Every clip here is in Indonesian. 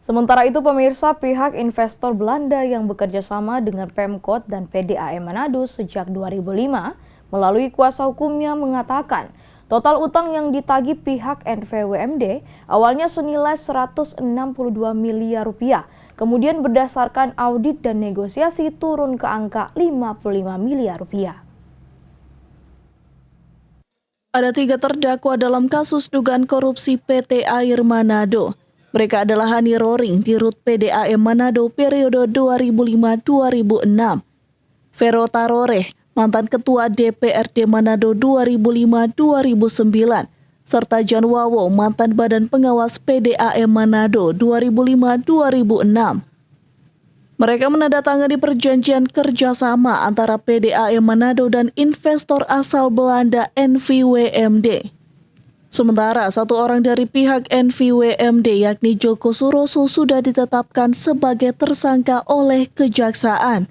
Sementara itu, pemirsa, pihak investor Belanda yang bekerja sama dengan Pemkot dan PDAM Manado sejak 2005 melalui kuasa hukumnya mengatakan total utang yang ditagih pihak NVWMD awalnya senilai 162 miliar rupiah. Kemudian berdasarkan audit dan negosiasi turun ke angka 55 miliar rupiah. Ada 3 terdakwa dalam kasus dugaan korupsi PT Air Manado. Mereka adalah Hani Roring di Rut PDAM Manado periode 2005-2006. Vero Taroreh, mantan Ketua DPRD Manado 2005-2009, serta Jan Wawo, mantan Badan Pengawas PDAM Manado 2005-2006. Mereka menandatangani perjanjian kerjasama antara PDAM Manado dan investor asal Belanda NVWMD. Sementara 1 orang dari pihak NVWMD yakni Joko Suroso sudah ditetapkan sebagai tersangka oleh Kejaksaan.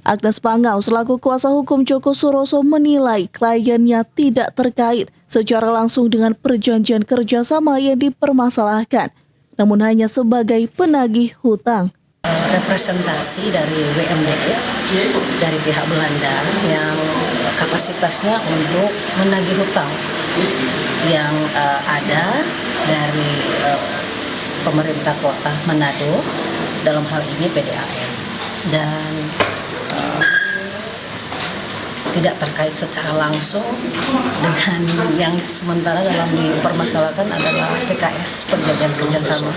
Agnes Pangau selaku kuasa hukum Joko Suroso menilai kliennya tidak terkait secara langsung dengan perjanjian kerjasama yang dipermasalahkan, namun hanya sebagai penagih hutang. Representasi dari WMD dari pihak Belanda yang kapasitasnya untuk menagih hutang yang ada dari pemerintah kota Manado, dalam hal ini PDAM, dan tidak terkait secara langsung dengan yang sementara dalam dipermasalahkan adalah PKS, perjanjian kerjasama.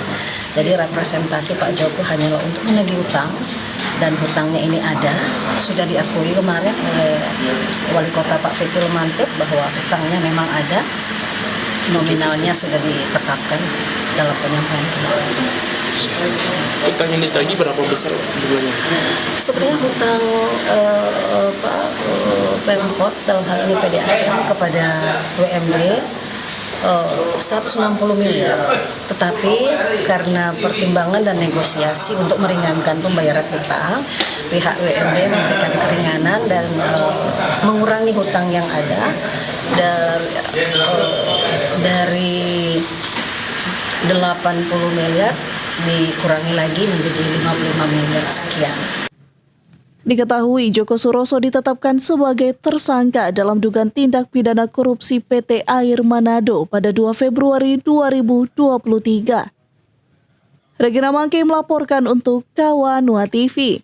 Jadi representasi Pak Joko hanyalah untuk menagih hutang, dan hutangnya ini ada, sudah diakui kemarin oleh Wali Kota Pak Fikil Mantip bahwa hutangnya memang ada, nominalnya sudah ditetapkan dalam penyampaian kemarin. Hutang yang ditagih berapa besar jumlahnya? Sebenarnya hutang Pemkot dalam hal ini PDAM kepada WMD 160 miliar, tetapi karena pertimbangan dan negosiasi untuk meringankan pembayaran hutang, pihak WMD memberikan keringanan dan mengurangi hutang yang ada dari 80 miliar dikurangi lagi menjadi 55 miliar sekian. Diketahui Joko Suroso ditetapkan sebagai tersangka dalam dugaan tindak pidana korupsi PT Air Manado pada 2 Februari 2023. Regina Mangke melaporkan untuk Kawanua TV.